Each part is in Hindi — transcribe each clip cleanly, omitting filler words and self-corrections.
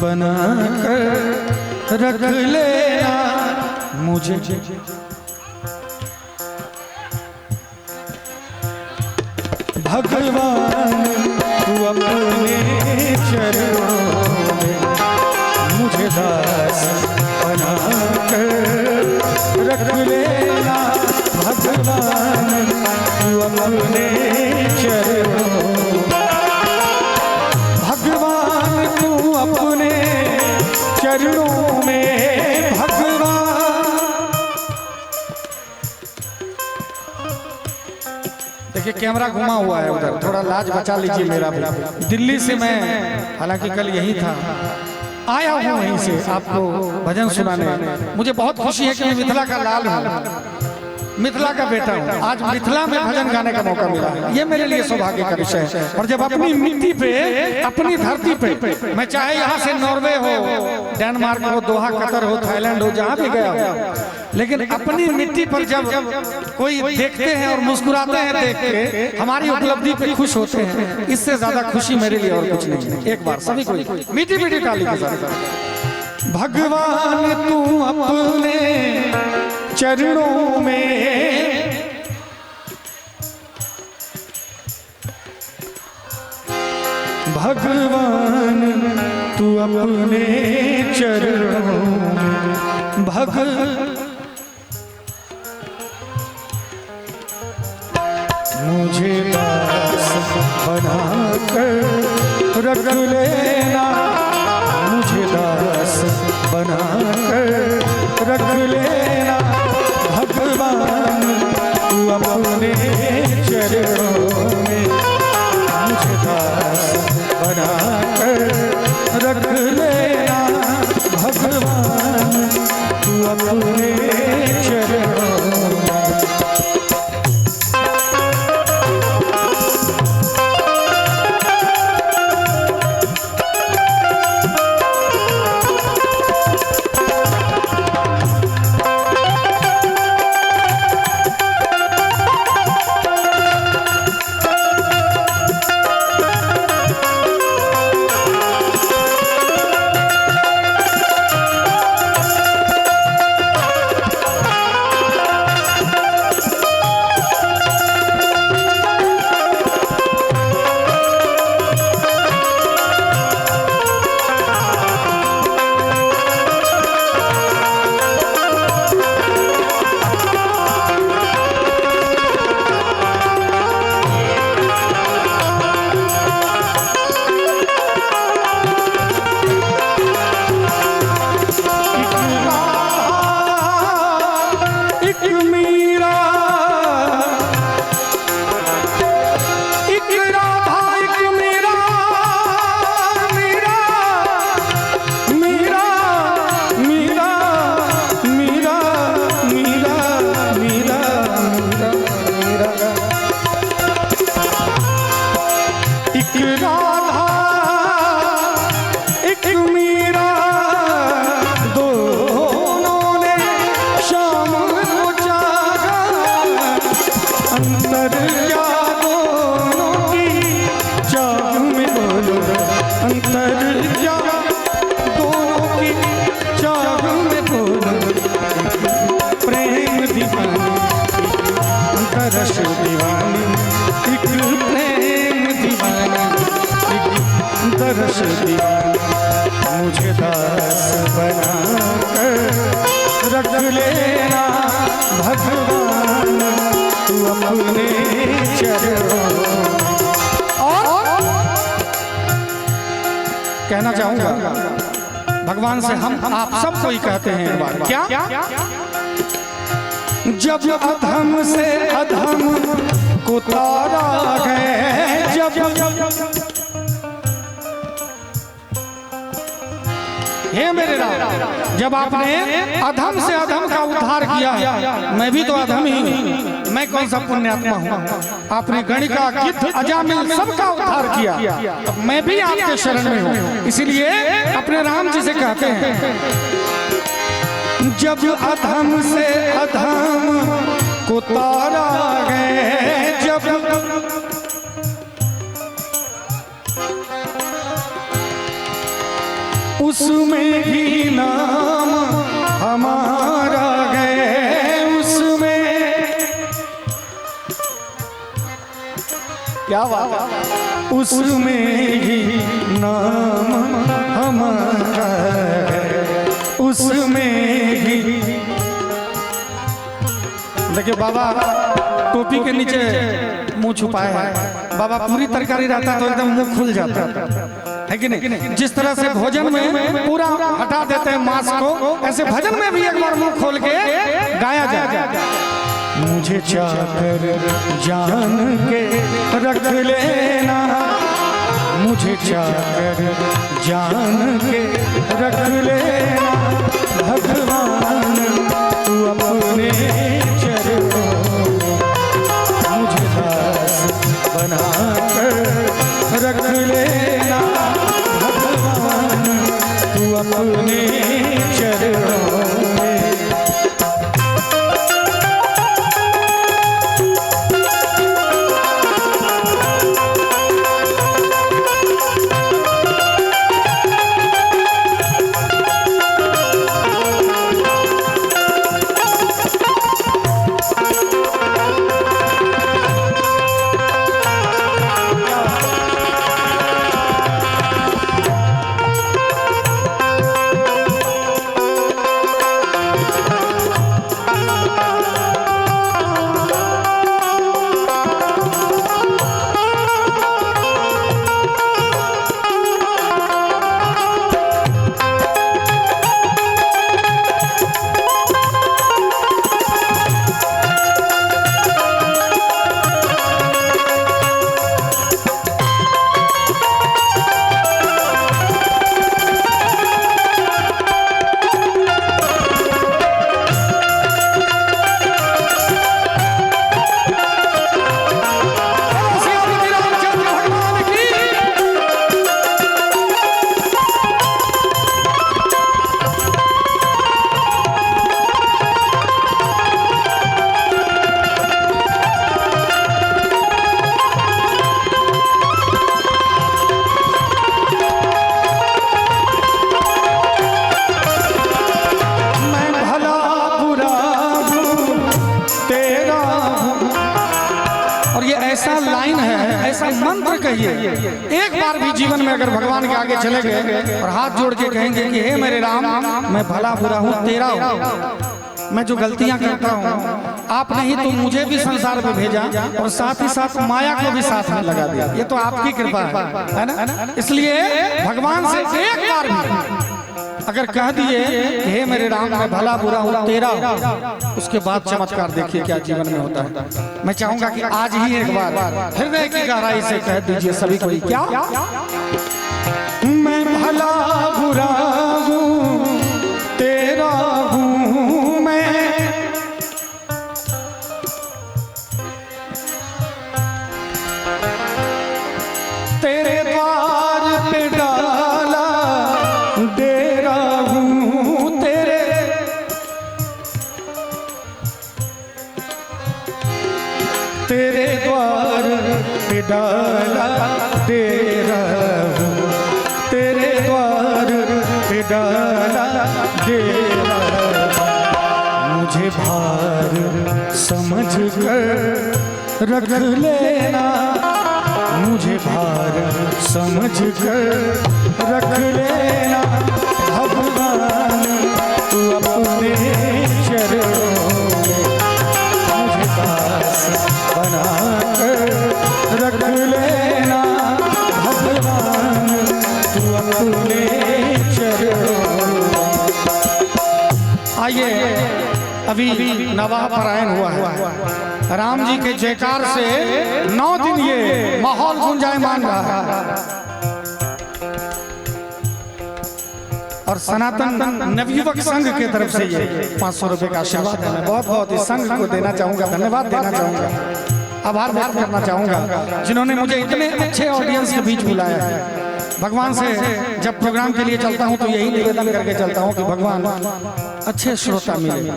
बना कर रख लेना मुझे। भगवान तू अपने चरणों में मुझे दास बना कर रख लेना। भगवान तू अपने चरणों, भगवान तू अपने चरणों में। भगवान देखिए कैमरा घुमा हुआ है उधर, थोड़ा लाज बचा लीजिए मेरा भी। दिल्ली से मैं हालांकि कल यही था, आया हूँ वहीं से आपको भजन सुनाने। मुझे बहुत खुशी है कि मैं मिथिला का लाल हूँ, मिथिला का बेटा हूँ। आज मिथिला में भजन गाने का मौका मिला है, ये मेरे लिए सौभाग्य का विषय है। और जब अपनी मिट्टी पे, अपनी धरती पे, मैं चाहे यहाँ से नॉर्वे हो, डेनमार्क हो, दोहा कतर हो, थाईलैंड हो, जहाँ भी गया हो, लेकिन अपनी मिट्टी पर जब कोई देखते हैं और मुस्कुराते हैं देख के, हमारी उपलब्धि पे खुश होते हैं, इससे ज्यादा खुशी मेरे लिए और कुछ नहीं है। एक बार सभी को मीठी मीठी ताली के साथ। भगवान तू अपने चरणों में, भगवान तू अपने चरणों में। मुझे दास बना कर रख लेना, मुझे दास बना कर रख लेना। भगवान तू अपने चरणों में मुझे दास बना कर रख लेना। भगवान तू अपने चरणों में। मुझे दास बना कर रख लेना। भगवान तू अपने चरणों। और कहना चाहूंगा भगवान से, हम आप सबको ही कहते हैं एक बार, क्या जब अधम से अधम को तारा है, जब हे मेरे राम, जब आपने अधम से अधम का उद्धार किया है, मैं भी तो अधम ही हूँ, मैं कौन सा पुण्यात्मा हूँ। आपने गणिका गिद्ध अजामिल सबका उद्धार किया, अब मैं भी आपके शरण में हूँ। इसीलिए अपने राम जी से कहते हैं, जब अधम से अधम को तारा गए, जब उसमें ही नाम हमारा है, उसमें क्या बात, उसमें ही नाम हमारा है, उसमें ही। देखिए बाबा टोपी के नीचे मुंह छुपाए है, बाबा पूरी तरकारी रहता तो एकदम मुंह खुल जाता है कि नहीं। जिस तरह से भोजन में पूरा हटा देते हैं मांस को, ऐसे भजन में भी एक बार मुंह खोल के गाया जाए। मुझे चाकर जान के रख लेना, मुझे चाकर जान के रख लेना, भगवान तू अपने चरणों मुझे दास बना कर रख लेना, भगवान तू अपने चरणों में। ऐसा लाइन है, ऐसा मंत्र कहिए, एक बार भी जीवन में अगर भगवान के आगे चले गए और हाथ जोड़ के कहेंगे कि हे मेरे राम, मैं भला बुरा हूँ तेरा हूँ, मैं जो गलतियां करता हूँ आपने ही तो मुझे भी संसार में भेजा और साथ ही साथ माया को भी साथ में लगा दिया, ये तो आपकी कृपा है ना। इसलिए भगवान से एक बार भी अगर कह दिए हे मेरे राम, मैं भला बुरा हूँ तेरा, उसके बाद चमत्कार देखिए क्या जीवन में होता है। मैं चाहूंगा कि आज ही एक बार हृदय की गहराई से कह दीजिए सभी कोई, क्या मैं भला बुरा हूँ तेरा हूँ, मैं तेरे द्वार पे डाला डेरा हूँ, तेरे द्वार पे डाला डेरा हूँ, तेरे द्वार पे डाला डेरा, मुझे भार समझ कर रख लेना, मुझे भार समझ कर रख लेना, भगवान तू अपने चरणों में मुझे दास बना कर रख लेना, भगवान तू अपने चरणों में। आइए अभी नवाह पारायण हुआ है, राम जी के जयकार से 9 दिन ये माहौल गुंजायमान रहा है और सनातन नवयुवक संघ के तरफ से ये 500 रुपए का आशीर्वाद है। मैं बहुत बहुत इस संघ को देना चाहूंगा, धन्यवाद देना चाहूंगा, आभार व्यक्त करना चाहूंगा जिन्होंने मुझे इतने अच्छे ऑडियंस के बीच बुलाया है। भगवान से जब प्रोग्राम के लिए चलता हूं तो यही निवेदन करके चलता हूं कि भगवान अच्छे श्रोता मिले।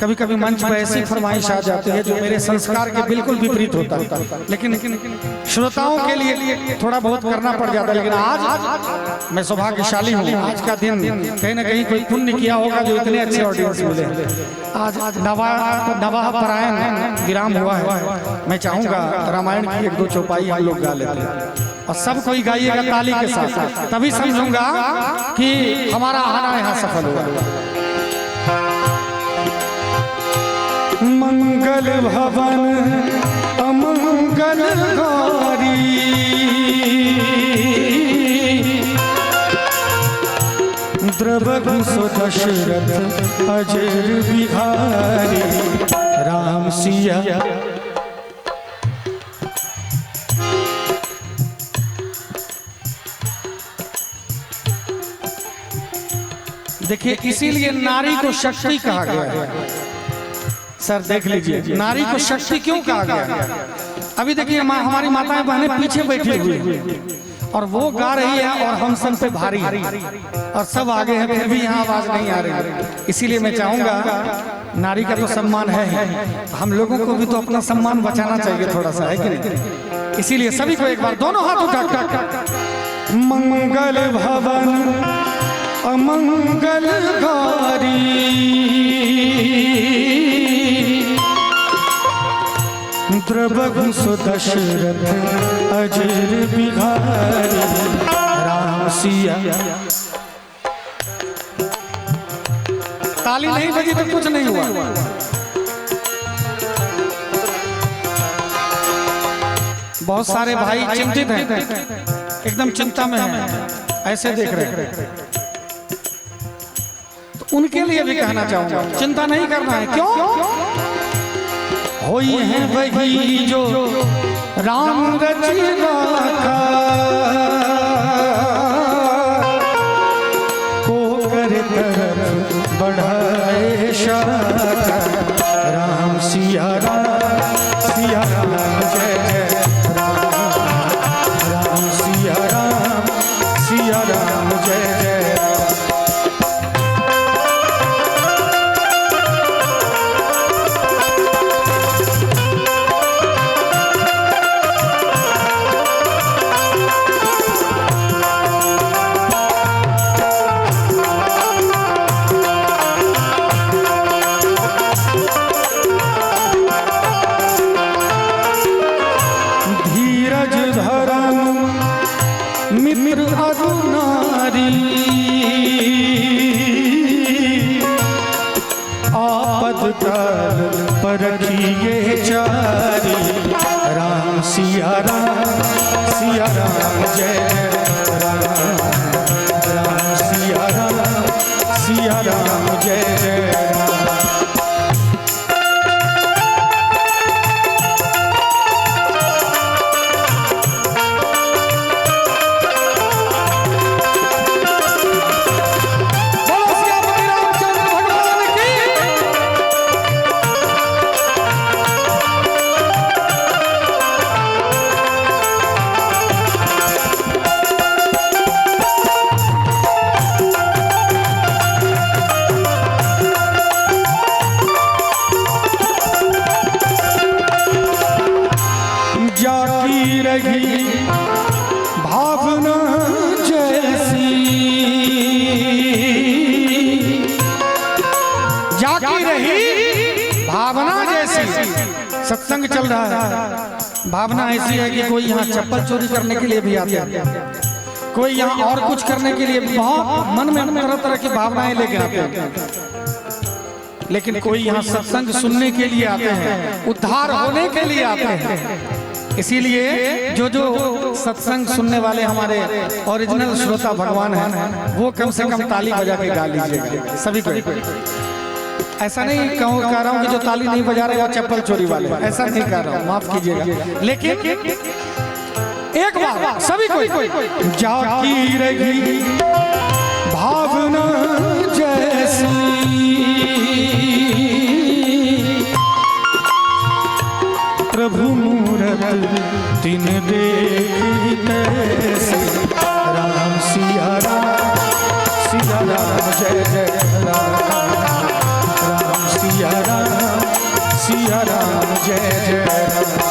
कभी कभी मंच पर ऐसी फरमाइश आ जाती है जो मेरे संस्कार के बिल्कुल विपरीत होता है, लेकिन श्रोताओं के लिए थोड़ा बहुत करना पड़ जाता है। लेकिन आज मैं सौभाग्यशाली हूँ, आज का दिन कहीं ना कहीं कोई पुण्य किया होगा जो इतने अच्छे ऑडियंस मिले। आज नवाह परायण विराम हुआ है। मैं चाहूंगा रामायण की एक दो चौपाई हम लोग गा लेते हैं और सब कोई गाइएगा ताली के साथ, तभी समझूंगा कि हमारा आना यहाँ सफल होगा। मंगल भवन अमंगल गौरी, द्रवगु दशरथ अजर बिहारी, राम सिया। देखिए, इसीलिए नारी को शक्ति कहा गया है। सर देख लीजिए, नारी को शक्ति क्यों कहा गया है। अभी देखिए हमारी माताएं बहनें पीछे बैठी हुई हैं और वो गा रही है और हम सब पे भारी और सब आगे हैं, फिर भी यहाँ आवाज नहीं आ रही। इसीलिए मैं चाहूंगा, नारी का तो सम्मान है, हम लोगों को भी तो अपना सम्मान बचाना चाहिए थोड़ा सा, है कि नहीं। इसीलिए सभी को एक बार दोनों हाथ उठा, मंगल भवन अमंगल गौरी, द्रवगु दशरथ अजर बिहारी, राम सिया। ताली नहीं बजी तो कुछ नहीं हुआ। बहुत सारे भाई चिंतित हैं, एकदम चिंता में हैं, ऐसे देख रहे हैं, तो उनके लिए भी कहना चाहूंगा, चिंता नहीं करना है। क्यों? होई है वही जो राम रचिया का, को कर तरफ बढ़ाए शाखा, राम सिया राम, सिया राम जय जय राम, राम सिया राम, सिया राम जय जय। मित्र अरुणारी, आपद काल परखिए चारी, राम सिया राम, सिया राम जय जय राम, राम सिया राम, सिया राम जय जय राम। जाकी रही भावना जैसी, जाकी रही भावना जैसी। सत्संग चल रहा है, भावना ऐसी है कि कोई यहाँ चप्पल चोरी करने के लिए भी आता है, कोई यहाँ और कुछ करने के लिए, बहुत मन में तरह तरह की भावनाएं लेके आते हैं। लेकिन कोई यहाँ सत्संग सुनने के लिए आते हैं, उद्धार होने के लिए आते हैं। इसीलिए जो जो सत्संग सुनने वाले हमारे ओरिजिनल श्रोता भगवान हैं, वो कम से कम ताली बजा के गा लीजिएगा सभी को। ऐसा नहीं कह रहा हूँ कि जो ताली नहीं बजा रहे वो चप्पल चोरी वाले, ऐसा नहीं कह रहा हूँ, माफ कीजिएगा। लेकिन एक बार सभी को, जाकी रही भावना जैसी, प्रभु मूरत दिन देखी तैसे, राम सिया राम, सिया राम जय जय राम। सिया राम जय जय राम।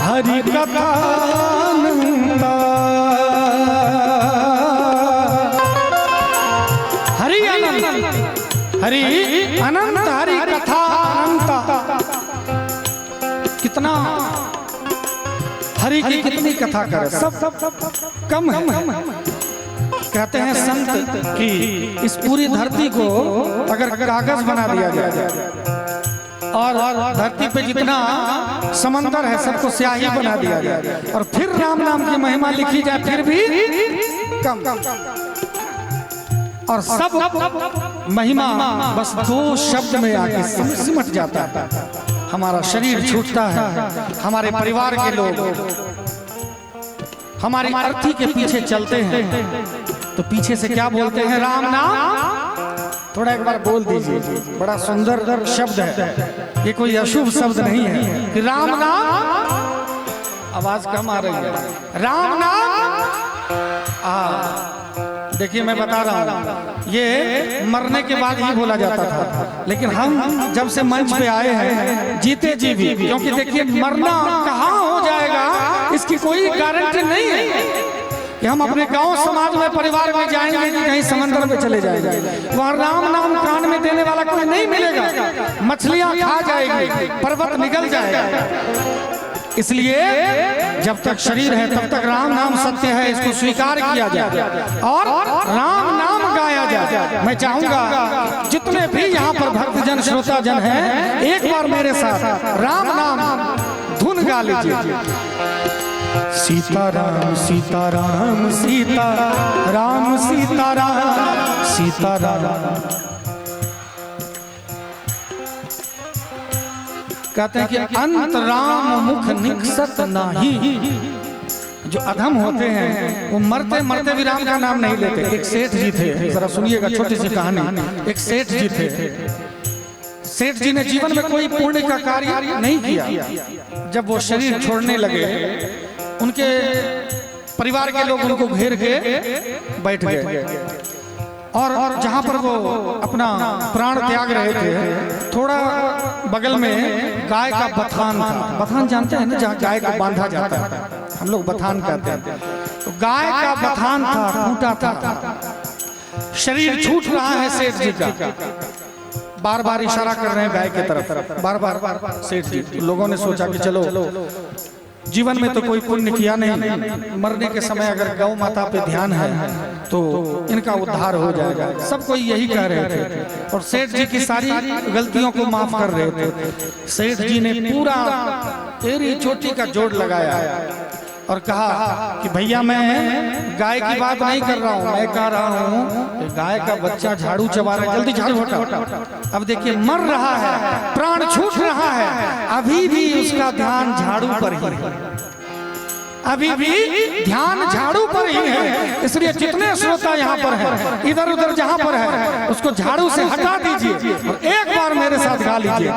हरि कथा हरि अनंत हरि अनंत हरि कथा अनंत। कितना हरि की कितनी कथा करे, सब कम है। कहते हैं संत कि इस पूरी धरती को अगर कागज बना दिया जाए और धरती पे जितना समंदर है सबको स्याही बना दिया जाए और फिर राम नाम की महिमा लिखी जाए फिर भी कम। और सब महिमा बस दो शब्द में आके सिमट जाता है। हमारा शरीर छूटता है, हमारे परिवार के लोग हमारी अर्थी के पीछे चलते हैं तो पीछे से क्या बोलते हैं? राम नाम। थोड़ा एक बार बोल दीजिए, बड़ा सुंदर शब्द है, ये कोई अशुभ शब्द नहीं है कि राम नाम। आवाज कम आ रही है। राम नाम देखिए मैं बता रहा हूँ ये मरने के बाद ही बोला जाता था, लेकिन हम जब से मंच पे आए हैं जीते जी भी, क्योंकि देखिए मरना कहाँ हो जाएगा इसकी कोई गारंटी नहीं है कि हम अपने गांव समाज में परिवार में जाएंगे कि कहीं समंदर में चले जाएंगे। वहाँ राम नाम कान में देने वाला कोई नहीं मिलेगा, मछलियां खा जाएगी, पर्वत निगल जाएगा। इसलिए जब तक शरीर है तब तक राम नाम सत्य है, इसको स्वीकार किया जाए और राम नाम गाया जाए। मैं चाहूंगा जितने भी यहाँ पर भक्तजन श्रोता जन हैं एक बार मेरे साथ राम नाम धुन गा लीजिए। सीताराम सीताराम सीताराम सीताराम सीताराम। कहते हैं कि अंत राम मुख निकसत नाही। जो अधम होते हैं वो मरते मरते भी राम का नाम नहीं लेते। एक सेठ जी थे, जरा सुनिएगा छोटी सी कहानी। एक सेठ जी थे, सेठ जी ने जीवन में कोई पुण्य का कार्य नहीं किया। जब वो शरीर छोड़ने लगे उनके परिवार के लोग उनको घेर के बैठ गए और जहां पर वो अपना प्राण त्याग रहे थे थोड़ा बगल में गाय का बथान था। बथान जानते हैं ना, जहाँ गाय को बांधा जाता है, हम लोग बथान कहते हैं। तो गाय का बथान था, टूटा था, शरीर छूट रहा है सेठ जी का। बार बार इशारा कर रहे हैं गाय की तरफ, बार बार सेठ जी। लोगों ने सोचा कि चलो जीवन में तो कोई पुण्य किया नहीं, मरने के समय अगर गौ माता पे ध्यान है तो इनका उद्धार हो जाएगा। सब कोई यही कह रहे थे और सेठ जी की सारी गलतियों को माफ कर रहे थे। सेठ जी ने पूरा एड़ी चोटी का जोड़ लगाया और कहा कि भैया मैं गाय की बात नहीं कर रहा हूँ, मैं कह रहा हूँ कि गाय का बच्चा झाड़ू चबा रहा है, जल्दी झाड़ू हटाओ। अब देखिए मर रहा है, प्राण छूट रहा है, अभी भी उसका ध्यान झाड़ू पर ही है, अभी भी ध्यान झाड़ू पर ही है। इसलिए जितने श्रोता यहाँ पर हैं, इधर उधर जहाँ पर है उसको झाड़ू से हटा दीजिए और एक बार मेरे साथ गा लीजिए।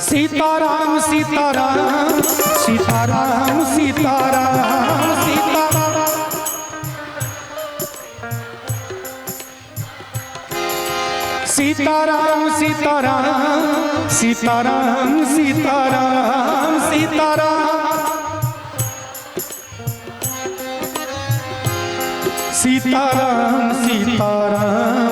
सीताराम सीताराम सीताराम सीताराम सीताराम। सीताराम सीताराम सीताराम सीताराम सीताराम। सीताराम सीताराम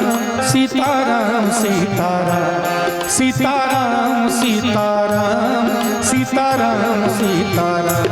सीताराम सीताराम सीताराम सीताराम सीताराम सीताराम।